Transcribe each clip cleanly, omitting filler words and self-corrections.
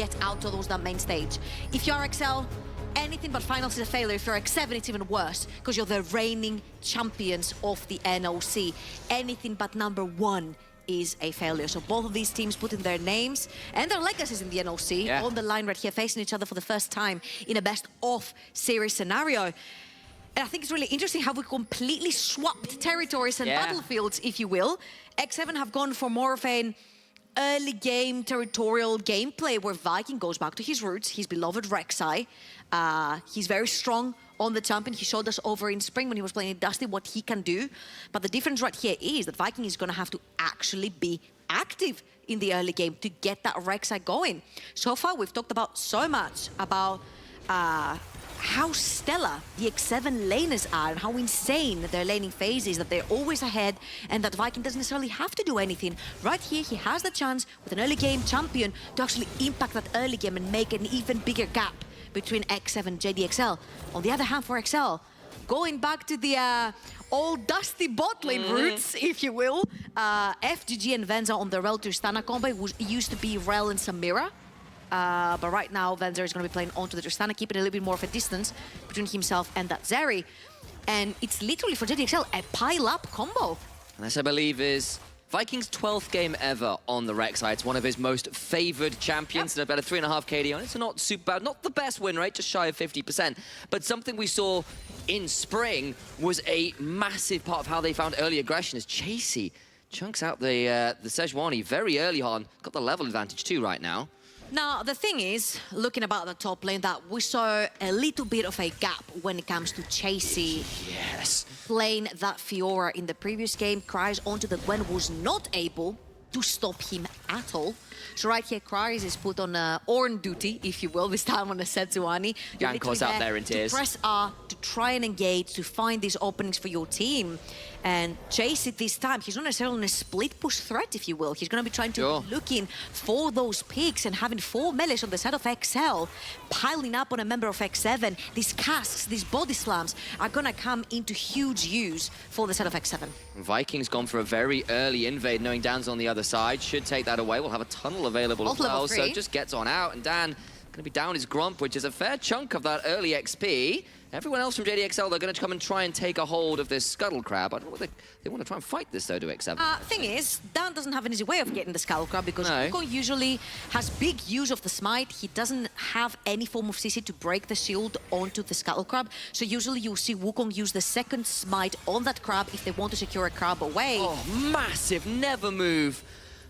get out towards that main stage. If you're XL, anything but finals is a failure. If you're X7, it's even worse, because you're the reigning champions of the NLC. Anything but #1 is a failure. So both of these teams putting their names and their legacies in the NLC on the line right here, facing each other for the first time in a best-of series scenario. And I think it's really interesting how we completely swapped territories and battlefields, if you will. X7 have gone for more of an early game territorial gameplay where Viking goes back to his roots, his beloved Rek'Sai. He's very strong on the champion. He showed us over in spring when he was playing Dusty what he can do. But the difference right here is that Viking is going to have to actually be active in the early game to get that Rek'Sai going. So far, we've talked about so much about how stellar the X7 laners are and how insane their laning phase is, that they're always ahead and that Viking doesn't necessarily have to do anything. Right here, he has the chance with an early game champion to actually impact that early game and make an even bigger gap between X7 and JDXL. On the other hand, for XL, going back to the old dusty bot lane roots, if you will, FGG and Venza on the Rel Tristana combo used to be Rel and Samira. But right now, Venza is going to be playing onto the Tristana, keeping a little bit more of a distance between himself and that Zeri. And it's literally, for JDXL, a pile-up combo. And this, I believe, is Viking's 12th game ever on the Rek'Sai. It's one of his most favored champions, and about a 3.5 KD on it. So not super bad, not the best win rate, just shy of 50%. But something we saw in spring was a massive part of how they found early aggression as Chasey chunks out the Sejuani very early on. Got the level advantage too right now. Now, the thing is, looking about the top lane, that we saw a little bit of a gap when it comes to Chasey playing that Fiora in the previous game. Cries onto the Gwen was not able to stop him at all. So right here, Cries is put on Ornn duty, if you will, this time on a Sejuani. Ganko's out there in tears. To press R, to try and engage, to find these openings for your team. And Chasey this time, he's not necessarily on a split push threat, if you will. He's going to be trying to looking for those picks and having 4 melees on the side of XL, piling up on a member of X7. These casks, these body slams are going to come into huge use for the side of X7. Vikings gone for a very early invade, knowing Dan's on the other side. Should take that away. We'll have a tunnel available as well, so just gets on out, and Dan going to be down his Grump, which is a fair chunk of that early XP. Everyone else from JDXL, they're going to come and try and take a hold of this Scuttle Crab. I don't know whether they want to try and fight this, though, to X7. Thing is, Dan doesn't have an easy way of getting the Scuttle Crab because Wukong usually has big use of the Smite. He doesn't have any form of CC to break the shield onto the Scuttle Crab. So usually you'll see Wukong use the second Smite on that Crab if they want to secure a Crab away. Oh, massive, never move.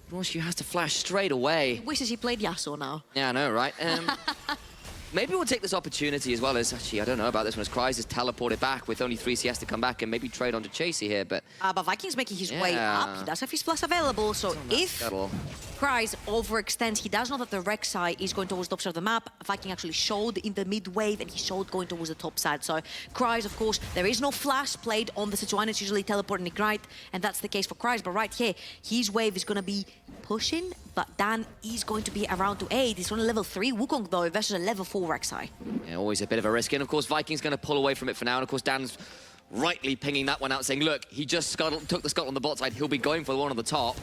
Roshu has to flash straight away. He wishes he played Yasuo now. Yeah, I know, right? Maybe we'll take this opportunity as well as, actually, I don't know about this one, as Cries is teleported back with only 3 CS to come back and maybe trade onto Chasey here, but Viking's making his way up. He does have his flash available, so if Cries overextends, he does know that the Rek'Sai is going towards the top side of the map. Viking actually showed in the mid wave, and he showed going towards the top side. So Cries, of course, there is no flash played on the Sejuani. It's usually teleport and ignite, and that's the case for Cries. But right here, his wave is going to be pushing, but Dan is going to be around to aid. He's on a level 3 Wukong, though, versus a level 4 Rek'Sai. Yeah, always a bit of a risk. And, of course, Viking's going to pull away from it for now. And, of course, Dan's rightly pinging that one out, saying, look, he just took the Scuttle on the bot side. He'll be going for the one on the top.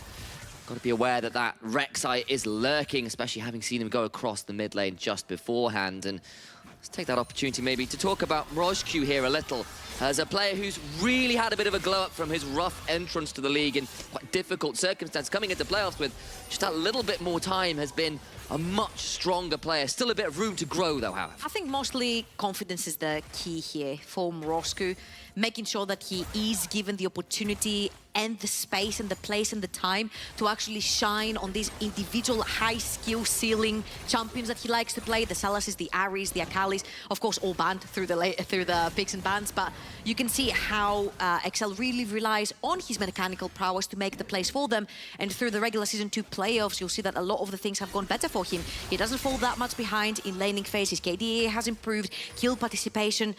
Got to be aware that that Rek'Sai is lurking, especially having seen him go across the mid lane just beforehand. And let's take that opportunity maybe to talk about Roshu here a little. As a player who's really had a bit of a glow-up from his rough entrance to the league in quite difficult circumstances, coming into playoffs with just a little bit more time, has been a much stronger player. Still a bit of room to grow, though, however. I think mostly confidence is the key here for Roshu, making sure that he is given the opportunity and the space and the place and the time to actually shine on these individual high skill ceiling champions that he likes to play. The Salases, the Aries, the Akalis, of course, all banned through the picks and bans, but you can see how XL really relies on his mechanical prowess to make the plays for them. And through the regular Season 2 playoffs, you'll see that a lot of the things have gone better for him. He doesn't fall that much behind in laning phase. His KDA has improved, kill participation.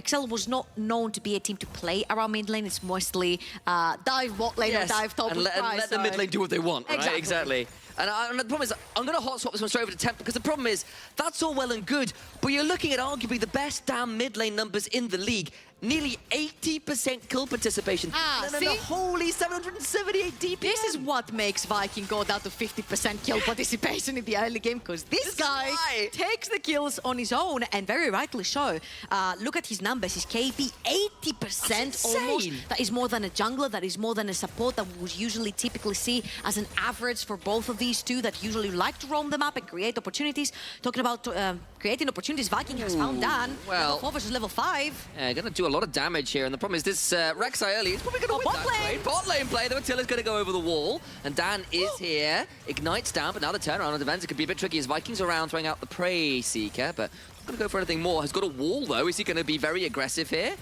XL was not known to be a team to play around mid lane. It's mostly dive bot lane or dive top. And let the mid lane do what they want, right? Exactly. And the problem is, I'm going to hot swap this one straight over to Temp, because the problem is, that's all well and good, but you're looking at arguably the best damn mid lane numbers in the league. nearly 80% kill participation. And then see? a holy 778 DPM. This is what makes Viking go down to 50% kill participation in the early game, because this guy takes the kills on his own, and very rightly so. Look at his numbers, his KP, 80% almost. That is more than a jungler, that is more than a support that we would usually typically see as an average for both of these two that usually like to roam them up and create opportunities. Talking about creating opportunities, Viking has found Dan. Well, level 4 versus level 5. Yeah, gonna do a lot of damage here, and the problem is this Rek'Sai early is probably gonna win that trade. Bot lane play, though, Attila's gonna go over the wall, and Dan is here. Ignites down, but now the turnaround on defense, it could be a bit tricky as Vikings around throwing out the Prey Seeker, but not gonna go for anything more. Has got a wall, though. Is he gonna be very aggressive here?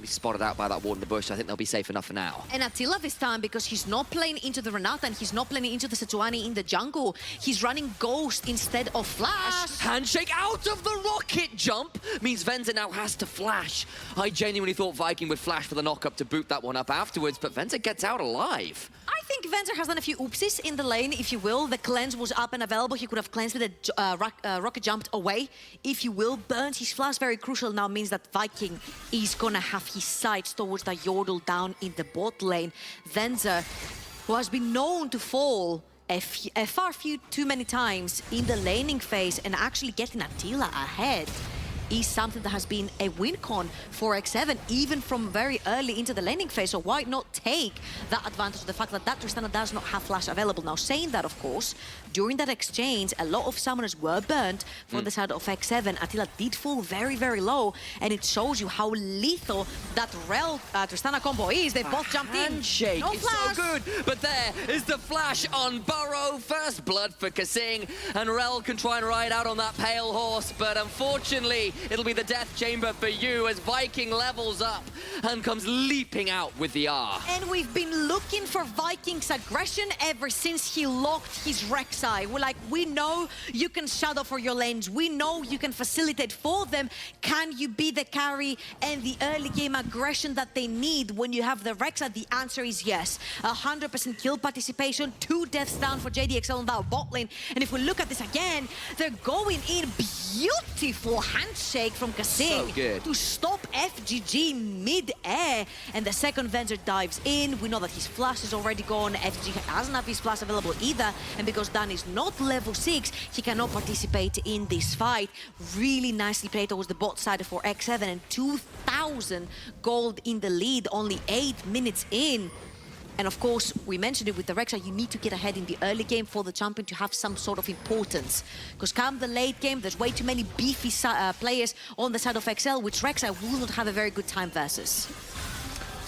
Be spotted out by that ward in the bush. I think they'll be safe enough for now. And Attila this time, because he's not playing into the Renata and he's not playing into the Sejuani in the jungle, he's running Ghost instead of Flash. Handshake out of the rocket jump means Venza now has to flash. I genuinely thought Viking would flash for the knock-up to boot that one up afterwards, but Venza gets out alive. I think Venzer has done a few oopsies in the lane, if you will. The cleanse was up and available. He could have cleansed with a rocket jumped away, if you will. Burns his flash, very crucial now, means that Viking is gonna have his sights towards the Yordle down in the bot lane. Venzer, who has been known to fall a far too many times in the laning phase and actually getting Attila ahead, is something that has been a win con for X7, even from very early into the laning phase. So why not take that advantage of the fact that that Tristana does not have flash available? Now, saying that, of course, during that exchange, a lot of summoners were burnt from the side of X7. Attila did fall very, very low, and it shows you how lethal that Rel Tristana combo is. They both jumped in. Handshake No is flash. so good, but there is the flash on Burrow. First blood for Kasing, and Rel can try and ride out on that pale horse, but unfortunately, it'll be the death chamber for you as Viking levels up and comes leaping out with the R. And we've been looking for Viking's aggression ever since he locked his Rek'Sai. We're like, we know you can shadow for your lanes. We know you can facilitate for them. Can you be the carry and the early game aggression that they need when you have the Rek'Sai? The answer is yes. 100% kill participation, 2 deaths down for JDXL on that bot lane. And if we look at this again, they're going in. Beautiful handshake from Kasing to stop FGG mid-air. And the second Venzer dives in. We know that his flash is already gone. FGG doesn't have his flash available either. And because Dan is not level 6, he cannot participate in this fight. Really nicely played towards the bot side for X7, and 2,000 gold in the lead, only 8 minutes in. And of course, we mentioned it with the Rek'Sai, you need to get ahead in the early game for the champion to have some sort of importance. Because come the late game, there's way too many beefy players on the side of XL, which Rek'Sai will not have a very good time versus.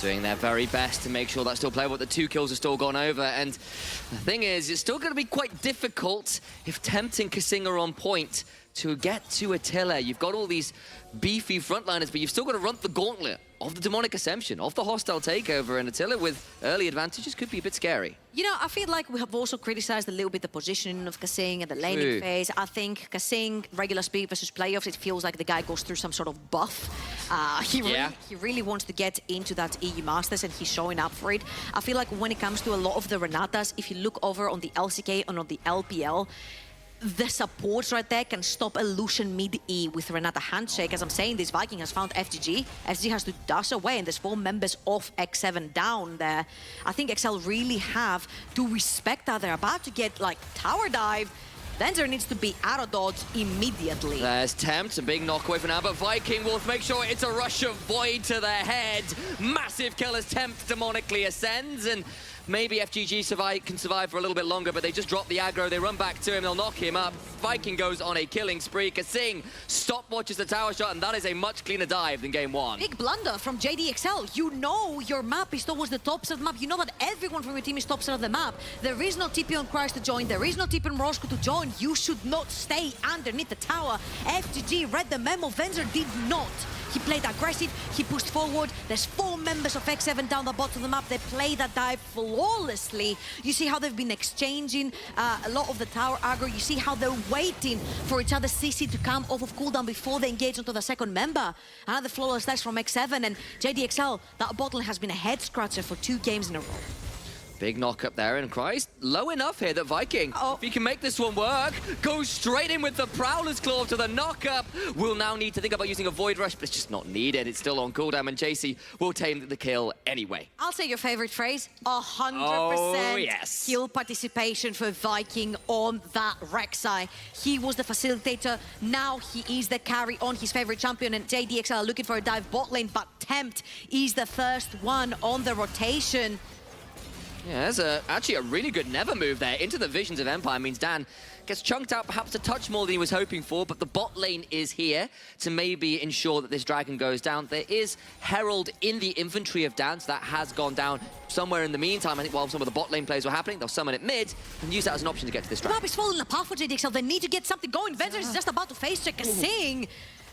Doing their very best to make sure that's still playable, but the 2 kills are still gone over. And the thing is, it's still going to be quite difficult if tempting Kasing are on point to get to Attila. You've got all these beefy frontliners, but you've still got to run the gauntlet of the Demonic Ascension, of the hostile takeover, and Attila with early advantages could be a bit scary. You know, I feel like we have also criticized a little bit the positioning of Kasing and the laning phase. I think Kasing, regular speed versus playoffs, it feels like the guy goes through some sort of buff. He really wants to get into that EU Masters, and he's showing up for it. I feel like when it comes to a lot of the Renatas, if you look over on the LCK and on the LPL, the supports right there can stop a Lucian mid-E with Renata handshake. As I'm saying, this Viking has found FGG. FGG has to dash away, and there's 4 members of X7 down there. I think XL really have to respect that. They're about to get, like, tower dive. Venzer needs to be out of dodge immediately. There's Tempt, a big knock away for now, but Viking will make sure it's a rush of Void to their head. Massive kill as Tempt demonically ascends, and maybe FGG can survive for a little bit longer, but they just drop the aggro, they run back to him, they'll knock him up. Viking goes on a killing spree. Kasing stopwatches the tower shot, and that is a much cleaner dive than game 1. Big blunder from JDXL. You know your map is towards the top side of the map. You know that everyone from your team is top side of the map. There is no TP on Christ to join. There is no TP on Roscoe to join. You should not stay underneath the tower. FGG read the memo. Venzer did not. He played aggressive, he pushed forward. There's 4 members of X7 down the bottom of the map. They play that dive flawlessly. You see how they've been exchanging a lot of the tower aggro. You see how they're waiting for each other's CC to come off of cooldown before they engage onto the second member. Another flawless dash from X7, and JDXL, that bottle has been a head scratcher for 2 games in a row. Big knock up there, and Christ, low enough here that Viking, if he can make this one work, goes straight in with the Prowler's Claw to the knock-up. Will now need to think about using a Void Rush, but it's just not needed. It's still on cooldown, and Chasey will tame the kill anyway. I'll say your favorite phrase, 100% Oh, yes. kill participation for Viking on that Rek'Sai. He was the facilitator, now he is the carry on his favorite champion, and JDXL are looking for a dive bot lane, but Tempt is the first one on the rotation. Yeah, there's actually a really good Never move there into the Visions of Empire. Means Dan gets chunked out perhaps a touch more than he was hoping for, but the bot lane is here to maybe ensure that this dragon goes down. There is Herald in the inventory of Dan, so that has gone down somewhere in the meantime. I think while some of the bot lane plays were happening, they'll summon it mid and use that as an option to get to this dragon. The map is falling apart for JDXL. They need to get something going. Venzer is just about to face check Kasing.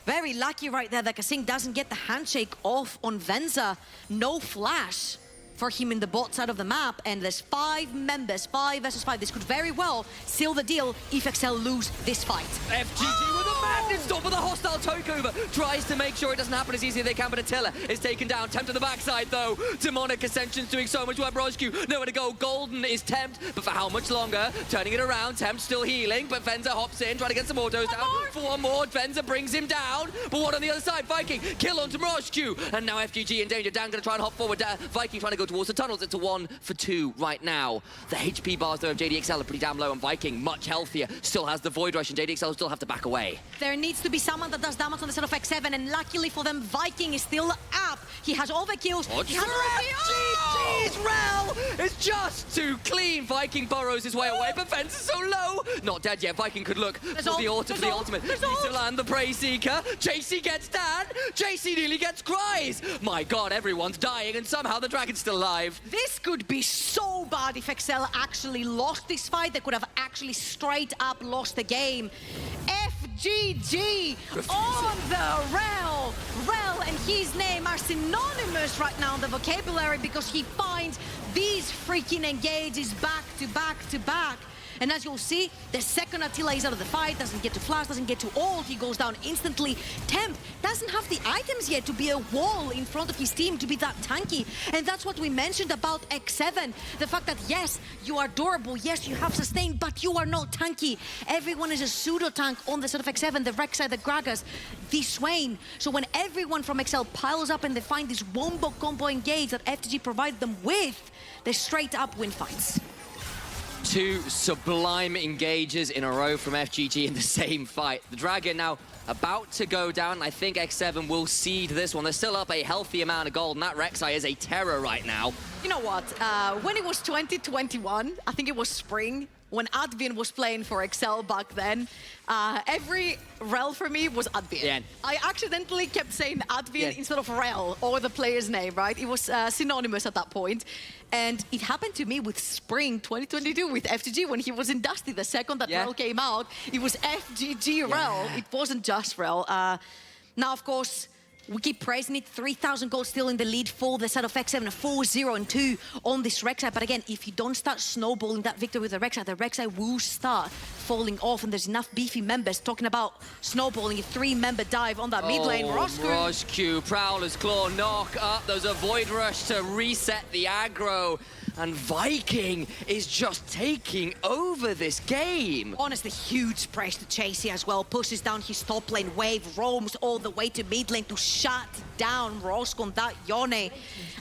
Very lucky right there that Kasing doesn't get the handshake off on Venza. No flash for him in the bot side of the map, and there's 5 members, 5 versus 5. This could very well seal the deal if XL lose this fight. FGG with a madness stop with a hostile takeover. Tries to make sure it doesn't happen as easy as they can, but Attila is taken down. Tempt to the backside though. Demonic Ascension's doing so much work. Roscu, nowhere to go. Golden is Tempt, but for how much longer? Turning it around. Tempt still healing, but Venza hops in, trying to get some autos down. For one more, Venza brings him down. But what on the other side? Viking, kill onto Roscu. And now FGG in danger. Dan gonna try and hop forward. Viking trying to go towards the tunnels. It's a 1 for 2 right now. The HP bars though of JDXL are pretty damn low, and Viking much healthier. Still has the Void Rush, and JDXL still have to back away. There needs to be someone that does damage on the side of X7, and luckily for them, Viking is still up. He has all the kills. He has GG's, Rel is just too clean. Viking burrows his way away, but Fence is so low. Not dead yet. Viking could look for the ultimate. Needs to land the Prey Seeker. JC gets Dan. JC nearly gets Cries. My God, everyone's dying, and somehow the dragon's still alive. This could be so bad if XL actually lost this fight. They could have actually straight up lost the game. FGG on the Rel. Rel and his name are synonymous right now in the vocabulary because he finds these freaking engages back to back to back. And as you'll see, the second Attila is out of the fight, doesn't get to flash, doesn't get to ult, he goes down instantly. Tempt doesn't have the items yet to be a wall in front of his team, to be that tanky. And that's what we mentioned about X7. The fact that, yes, you are durable, yes, you have sustain, but you are not tanky. Everyone is a pseudo-tank on the side of X7, the Rek'Sai, the Gragas, the Swain. So when everyone from XL piles up and they find this wombo combo engage that FTG provided them with, they straight up win fights. 2 sublime engages in a row from FGG in the same fight. The Dragon now about to go down. I think X7 will cede this one. They're still up a healthy amount of gold, and that Rek'Sai is a terror right now. You know what? When it was 2021, I think it was spring, when Advin was playing for XL back then, every Rel for me was Advin. Yeah. I accidentally kept saying Advin instead of Rel, or the player's name, right? It was synonymous at that point. And it happened to me with Spring 2022 with FGG when he was in Dusty. The second that Rel came out, it was FGG Rel. It wasn't just Rel. Now, of course, we keep praising it. 3,000 gold still in the lead for the side of X7, 4-0-2 on this Rek'Sai. But again, if you don't start snowballing that victory with the Rek'Sai will start falling off, and there's enough beefy members talking about snowballing. A 3-member dive on that mid lane. Roscu, Prowler's Claw, knock up. There's a Void Rush to reset the aggro. And Viking is just taking over this game. Honestly, huge praise to Chasey as well. Pushes down his top lane wave, roams all the way to mid lane to shut down Roscu on that Yone.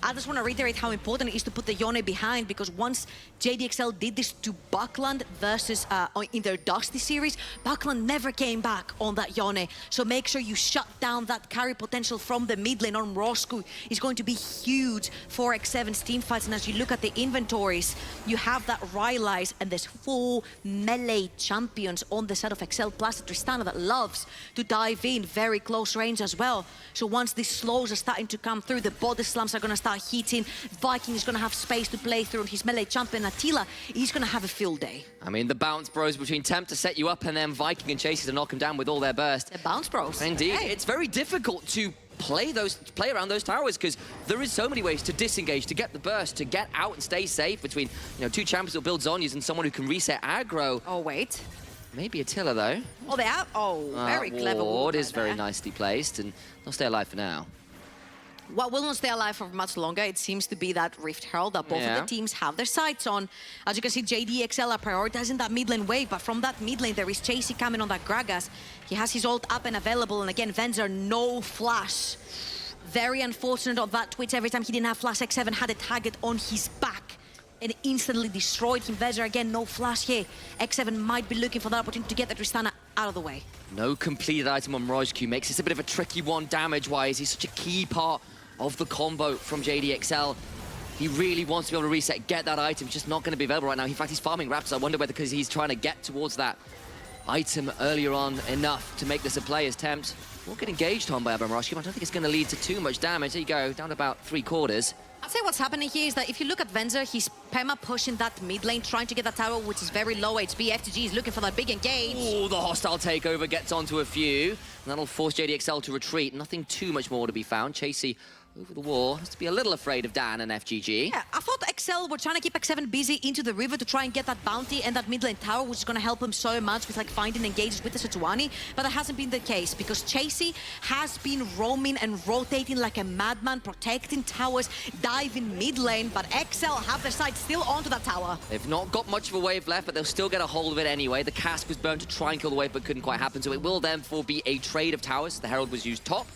I just want to reiterate how important it is to put the Yone behind, because once JDXL did this to Buckland versus in their Dusty series, Buckland never came back on that Yone. So make sure you shut down that carry potential from the mid lane on Roscu. Is going to be huge for X7's team fights. And as you look at the inventories, you have that Rylai's, and there's 4 melee champions on the side of XL, plus Tristana that loves to dive in very close range as well. So once these slows are starting to come through, the body slams are going to start hitting. Viking is going to have space to play through. His melee champion Attila, he's going to have a field day. I mean, the bounce bros between Tempt to set you up, and then Viking and Chasey to knock him down with all their burst. The bounce bros. Indeed. Okay. It's very difficult to play around those towers, because there is so many ways to disengage, to get the burst, to get out and stay safe between, you know, 2 champions who build Zhonya's and someone who can reset aggro. Oh, wait. Maybe Attila, though. Oh, they are? Oh, very clever. Ward is very nicely placed, and they'll stay alive for now. what will not stay alive for much longer, it seems to be that Rift Herald that both of the teams have their sights on. As you can see, JDXL are prioritizing that mid lane wave, but from that mid lane, there is Chasey coming on that Gragas. He has his ult up and available, and again, Venzer, no flash. Very unfortunate of that Twitch. Every time he didn't have flash, X7 had a target on his back and instantly destroyed him. Venzer, again, no flash here. X7 might be looking for that opportunity to get the Tristana out of the way. No completed item on Mirage Q makes this a bit of a tricky one damage-wise. He's such a key part of the combo from JDXL. He really wants to be able to reset, get that item. It's just not going to be available right now. In fact, he's farming Raptors. I wonder whether because he's trying to get towards that item earlier on enough to make this a player's tempt. Will get engaged on by Mirage Q. I don't think it's going to lead to too much damage. There you go, down to about 3/4. I'd say what's happening here is that if you look at Venzer, he's perma pushing that mid lane, trying to get that tower, which is very low HP. FTG is looking for that big engage. Oh, the hostile takeover gets onto a few. And that'll force JDXL to retreat. Nothing too much more to be found. Chasey over the wall. Has to be a little afraid of Dan and FGG. Yeah, I thought XL were trying to keep X7 busy into the river to try and get that bounty and that mid lane tower, which is going to help him so much with like finding engages with the Sejuani. But that hasn't been the case because Chasey has been roaming and rotating like a madman, protecting towers, diving mid lane. But XL have their sight still onto that tower. They've not got much of a wave left, but they'll still get a hold of it anyway. The cask was burned to try and kill the wave, but couldn't quite happen. So it will therefore be a trade of towers. The Herald was used top.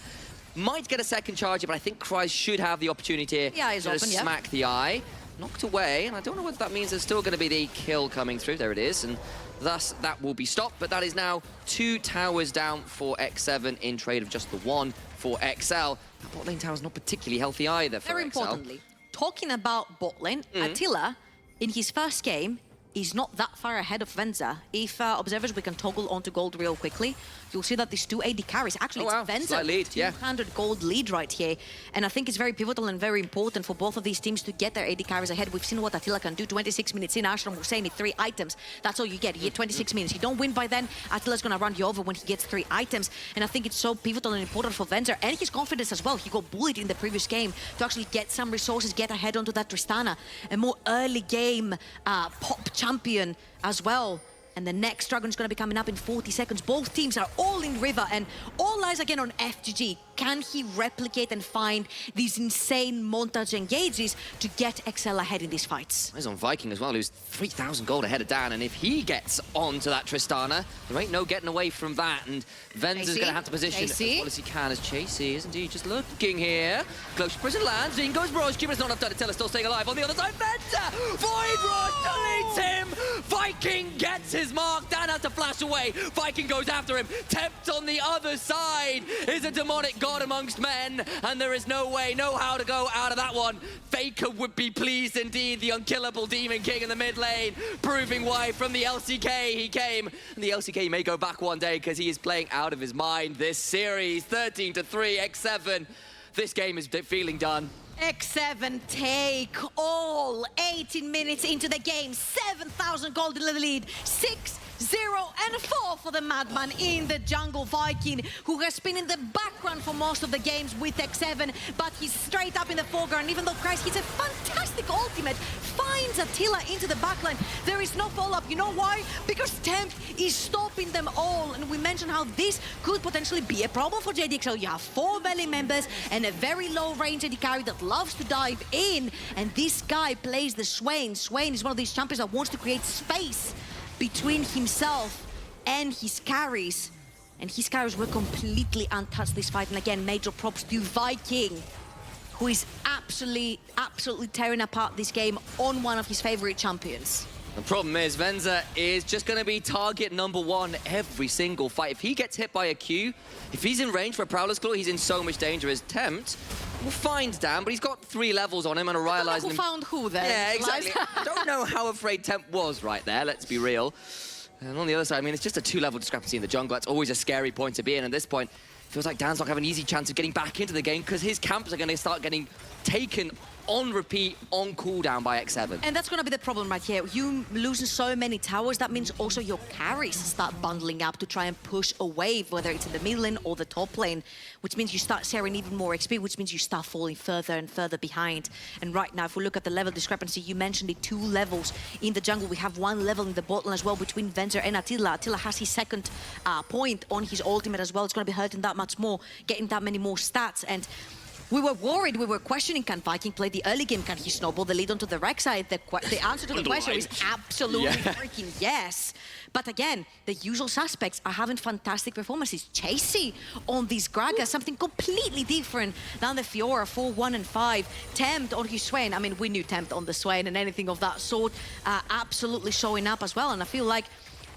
Might get a second charge, but I think Kryze should have the opportunity here to smack the eye. Knocked away, and I don't know whether that means there's still going to be the kill coming through. There it is, and thus that will be stopped. But that is now 2 towers down for X7 in trade of just the 1 for XL. That bot lane tower's not particularly healthy either for Very XL. importantly, talking about bot lane, Attila, in his first game, is not that far ahead of Venza. If observers, we can toggle onto gold real quickly. You'll see that these 2 AD carries, actually it's Venza, lead, 200 gold lead right here. And I think it's very pivotal and very important for both of these teams to get their AD carries ahead. We've seen what Attila can do. 26 minutes in, Ashram was saying it, 3 items. That's all you get. You get 26 minutes. You don't win by then, Attila's gonna run you over when he gets 3 items. And I think it's so pivotal and important for Venza and his confidence as well. He got bullied in the previous game to actually get some resources, get ahead onto that Tristana. A more early game pop champion as well. And the next Dragon is going to be coming up in 40 seconds. Both teams are all in River, and all eyes again on FGG. Can he replicate and find these insane montage engages to get XL ahead in these fights? He's on Viking as well, who's 3,000 gold ahead of Dan, and if he gets onto that Tristana, there ain't no getting away from that, and Venzer's going to have to position as well as he can as Chasey is indeed just looking here. Close prison lands, in goes Mirage Q, but it's not enough time to tell us still staying alive. On the other side, Venzer! Void Rod deletes him! Viking gets his mark, Dan has to flash away, Viking goes after him, Tempt on the other side is a demonic god amongst men, and there is no way, no how to go out of that one. Faker would be pleased indeed, the unkillable Demon King in the mid lane, proving why from the LCK he came, and the LCK may go back one day because he is playing out of his mind this series. 13-3, X7, this game is feeling done. X7 take all 18 minutes into the game, 7,000 gold in the lead, 6-0 and 4 for the madman in the jungle. Viking, who has been in the background for most of the games with X7, but he's straight up in the foreground. Even though Kryze hits a fantastic ultimate, finds Attila into the backline, there is no follow-up. You know why? Because Tempt is stopping them all, and we mentioned how this could potentially be a problem for JDXL. You have 4 melee members and a very low range AD carry that loves to dive in, and this guy plays the Swain. Swain is one of these champions that wants to create space between himself and his carries, and his carries were completely untouched this fight. And again, major props to Viking, who is absolutely tearing apart this game on one of his favorite champions. The problem is Venzer is just going to be target number 1 every single fight. If he gets hit by a Q, if he's in range for a Prowler's Claw, he's in so much danger. His Tempt will find Dan, but he's got 3 levels on him and a Rhyalizing. Who found who there? Yeah, exactly. I don't know how afraid Tempt was right there, let's be real. And on the other side, I mean, it's just a 2-level discrepancy in the jungle. That's always a scary point to be in. At this point, it feels like Dan's not having an easy chance of getting back into the game because his camps are going to start getting taken on repeat, on cooldown by X7. And that's going to be the problem right here. You losing so many towers, that means also your carries start bundling up to try and push a wave, whether it's in the mid lane or the top lane, which means you start sharing even more XP, which means you start falling further and further behind. And right now, if we look at the level discrepancy, you mentioned the 2 levels in the jungle. We have 1 level in the bot lane as well between Venzer and Attila. Attila has his second point on his ultimate as well. It's going to be hurting that much more, getting that many more stats. And we were worried, we were questioning, can Viking play the early game? Can he snowball the lead onto the Rex side? The answer to the question is absolutely freaking yes. But again, the usual suspects are having fantastic performances. Chasey on these Gragas, something completely different than the Fiora, 4-1 and 5. Tempt on his Swain. I mean, we knew Tempt on the Swain and anything of that sort, absolutely showing up as well. And I feel like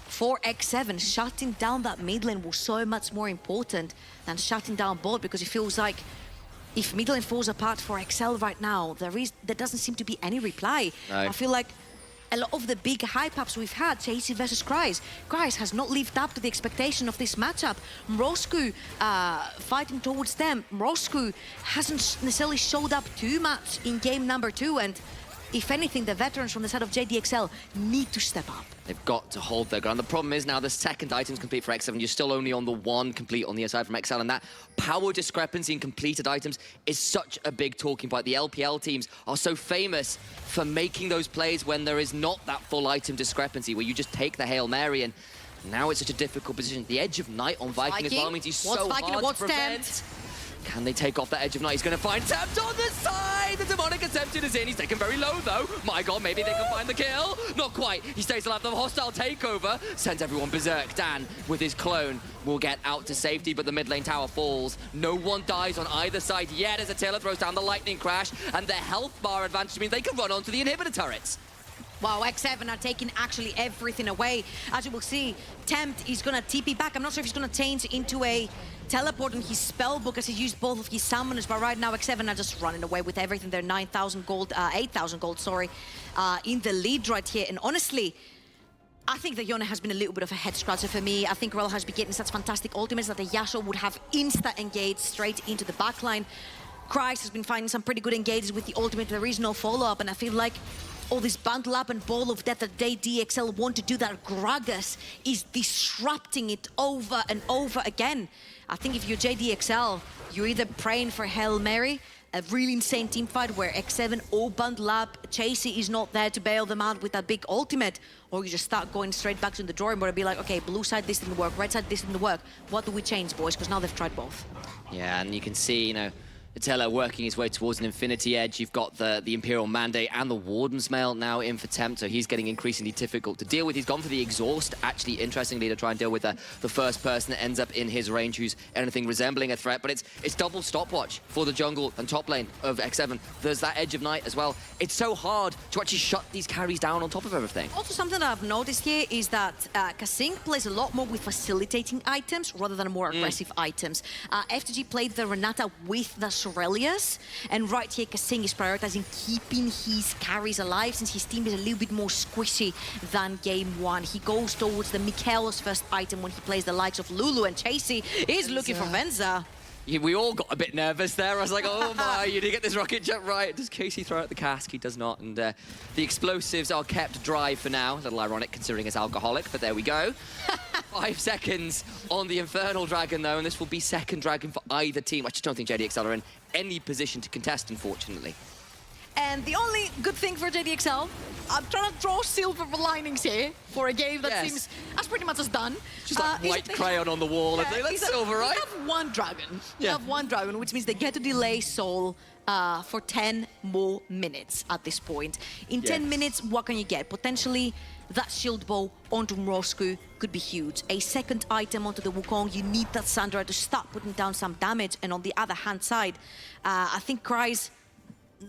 for X7, shutting down that mid lane was so much more important than shutting down bot, because it feels like if mid lane falls apart for XL right now, there doesn't seem to be any reply. No. I feel like a lot of the big hype-ups we've had, Chasey versus Kreis has not lived up to the expectation of this matchup. Mrosku fighting towards them. Mrosku hasn't necessarily showed up too much in game number 2, and if anything, the veterans from the side of JDXL need to step up. They've got to hold their ground. The problem is now the second item's complete for X7. You're still only on the one complete on the other side from XL, and that power discrepancy in completed items is such a big talking point. The LPL teams are so famous for making those plays when there is not that full item discrepancy, where you just take the Hail Mary, and now it's such a difficult position. The Edge of Night on Viking as well means he's so hard to prevent. Can they take off that Edge of Night? He's going to find Tempt on the side! The Demonic Attempted is in. He's taken very low, though. My God, maybe they can find the kill. Not quite. He stays alive. The hostile takeover sends everyone berserk. Dan, with his clone, will get out to safety, but the mid lane tower falls. No one dies on either side yet as Attila throws down the lightning crash, and the health bar advantage means they can run onto the inhibitor turrets. Wow, X7 are taking actually everything away. As you will see, Tempt is going to TP back. I'm not sure if he's going to change into a teleport in his spell book as he used both of his summoners, but right now X7 are just running away with everything. They're 9,000 gold, 8,000 gold, sorry, in the lead right here. And honestly, I think that Yone has been a little bit of a head scratcher for me. I think Rel has been getting such fantastic ultimates that the Yasuo would have insta-engaged straight into the backline. Kreis has been finding some pretty good engages with the ultimate. There is no follow-up, and I feel like all this bundle up and ball of death that they DXL want to do, that Gragas is disrupting it over and over again. I think if you're JDXL, you're either praying for Hail Mary, a really insane team fight where X7 all bundle up, Chasey is not there to bail them out with that big ultimate, or you just start going straight back to the drawing board and be like, okay, blue side, this didn't work, red side, this didn't work. What do we change, boys? Because now they've tried both. Yeah, and you can see, you know, Attila working his way towards an Infinity Edge. You've got the Imperial Mandate and the Warden's Mail now in for Tempt, so he's getting increasingly difficult to deal with. He's gone for the Exhaust, actually, interestingly, to try and deal with the first person that ends up in his range who's anything resembling a threat. But it's double stopwatch for the jungle and top lane of X7. There's that Edge of Night as well. It's so hard to actually shut these carries down on top of everything. Also, something that I've noticed here is that Kasing plays a lot more with facilitating items rather than more aggressive items. FTG played the Renata with the Aurelius, and right here Kasing is prioritizing keeping his carries alive since his team is a little bit more squishy than game 1. He goes towards the Mikael's first item when he plays the likes of Lulu, and Chasey is looking for Venza. Yeah, we all got a bit nervous there. I was like, oh my, you didn't get this rocket jump right. Does Casey throw out the cask? He does not. And the explosives are kept dry for now. A little ironic considering it's alcoholic, but there we go. 5 seconds on the Infernal Dragon, though, and this will be second Dragon for either team. I just don't think JDXL are in any position to contest, unfortunately. And the only good thing for JDXL, I'm trying to draw silver linings here for a game that seems as pretty much as done. Just like white crayon on the wall. Yeah, that's silver, right? We have one dragon. We have one dragon, which means they get to delay Soul for 10 more minutes at this point. In 10 minutes, what can you get? Potentially, that shield bow onto Mrosku could be huge. A second item onto the Wukong, you need that Sandra to start putting down some damage. And on the other hand side, I think Kreis,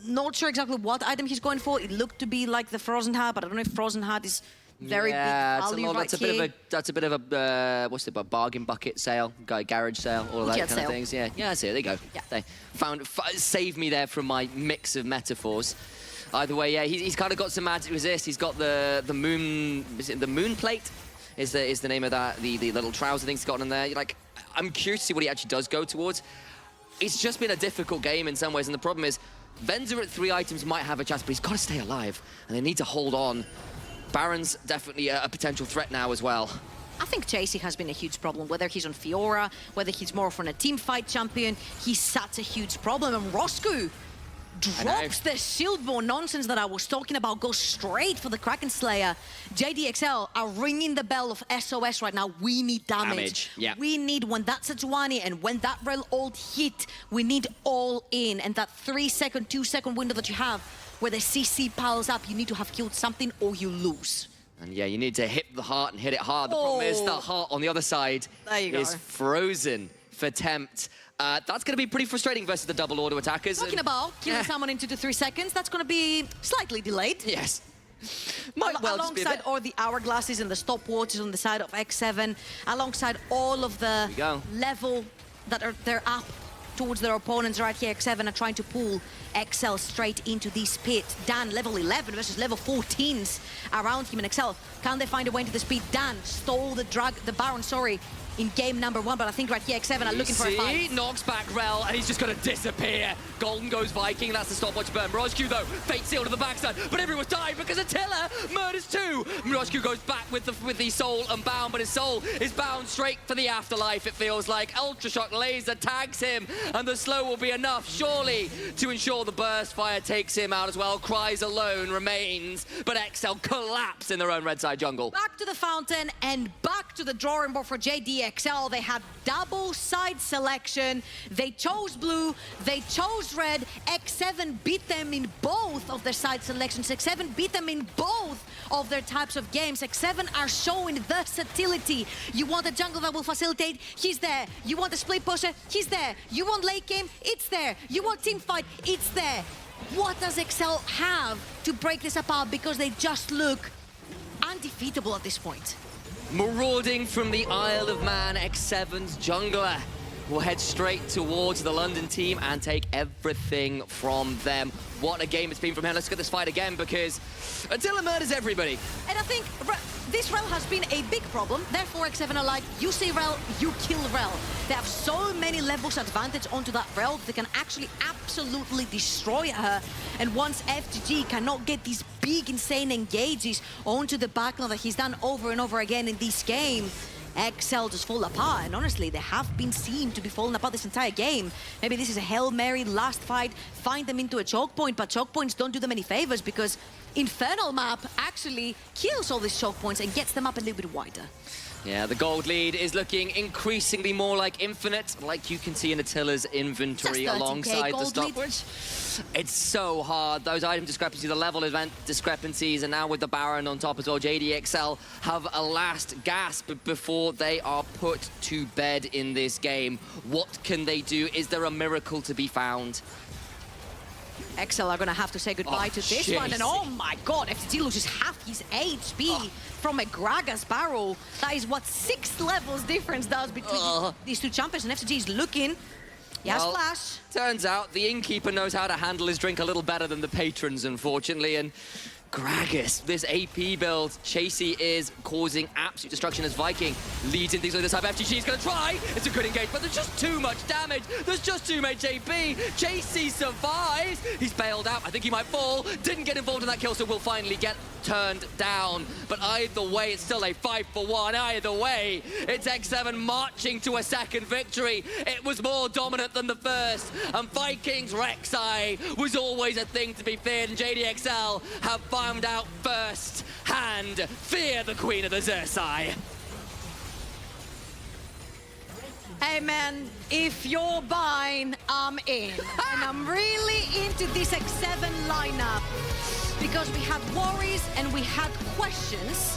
not sure exactly what item he's going for. It looked to be like the Frozen Heart, but I don't know if Frozen Heart is very big value right here. That's a bit of a what's it, a bargain bucket sale, garage sale, all of that kind of things. Yeah, that's it. There you go. Yeah. They saved me there from my mix of metaphors. Either way, yeah, he's kind of got some magic resist. He's got the moon. Is it the moon plate? Is the name of that? The little trouser thing he's got in there. Like, I'm curious to see what he actually does go towards. It's just been a difficult game in some ways, and the problem is, Venza at 3 items might have a chance, but he's got to stay alive, and they need to hold on. Baron's definitely a potential threat now as well. I think Chasey has been a huge problem, whether he's on Fiora, whether he's more from a team fight champion. He's such a huge problem, and Rosku drops the shieldborn nonsense that I was talking about, goes straight for the Kraken Slayer. JDXL are ringing the bell of SOS right now. We need damage. Yeah. We need, when that Sejuani and when that Rel ult hit, we need all in. And that 3-second, 2-second window that you have, where the CC piles up, you need to have killed something or you lose. And yeah, you need to hit the heart and hit it hard. The problem is the heart on the other side is frozen for Tempt. That's going to be pretty frustrating versus the double order attackers. Talking about killing someone in 2 to 3 seconds, that's going to be slightly delayed. Yes. Might well just be a bit. Alongside all the hourglasses and the stopwatches on the side of X7, alongside all of the level that they're up towards their opponents right here. X7 are trying to pull XL straight into this pit. Dan, level 11 versus level 14s around him, and XL, can they find a way into the speed? Dan stole the Baron, in game number 1, but I think right here X7 are looking for a fight. Knocks back Rel, and he's just going to disappear. Golden goes Viking, that's the stopwatch burn. Mirage-Q, though, fate sealed to the backside, but everyone's dying because Attila murders 2. Mirage-Q goes back with the soul unbound, but his soul is bound straight for the afterlife, it feels like. Ultra Shock Laser tags him, and the slow will be enough, surely, to ensure the burst fire takes him out as well. Cries alone remains, but XL collapse in their own red side jungle. Back to the fountain and back to the drawing board for JDXL. They had double side selection. They chose blue, they chose red. X7 beat them in both of their side selections. X7 beat them in both of their types of games. X7 are showing versatility. You want a jungle that will facilitate? He's there. You want a split pusher? He's there. You want late game? It's there. You want team fight? It's there. What does XL have to break this apart? Because they just look undefeatable at this point. Marauding from the Isle of Man, X7's jungler will head straight towards the London team and take everything from them. What a game it's been from here. Let's get this fight again, because Attila murders everybody. And I think this Rel has been a big problem. Therefore, X7 are like, you see Rel, you kill Rel. They have so many levels advantage onto that Rel, they can actually absolutely destroy her. And once FGG cannot get these big, insane engages onto the backline that he's done over and over again in this game, XL just fall apart, and honestly, they have been seen to be falling apart this entire game. Maybe this is a Hail Mary last fight, find them into a choke point, but choke points don't do them any favors because Infernal map actually kills all these choke points and gets them up a little bit wider. Yeah, the gold lead is looking increasingly more like infinite, like you can see in Attila's inventory alongside the stopwatch. It's so hard. Those item discrepancies, the level event discrepancies, and now with the Baron on top as well, JDXL have a last gasp before they are put to bed in this game. What can they do? Is there a miracle to be found? XL are gonna have to say goodbye to this one, and oh my god, FTG loses half his HP from a Gragas barrel. That is what 6 levels difference does between these two champions, and FTG is looking. Yes, well, Flash. Turns out the innkeeper knows how to handle his drink a little better than the patrons, unfortunately, and Gragas, this AP build, Chasey is causing absolute destruction as Viking leads in things like this type. FGG is going to try. It's a good engage, but there's just too much damage. There's just too much AP. Chasey survives. He's bailed out. I think he might fall. Didn't get involved in that kill, so will finally get turned down. But either way, it's still a 5-for-1. Either way, it's X7 marching to a second victory. It was more dominant than the first. And Vikings Rek'Sai was always a thing to be feared. And JDXL have found out first hand. Fear the Queen of the Xerxai. Hey man, if you're buying, I'm in. And I'm really into this X7 lineup because we had worries and we had questions.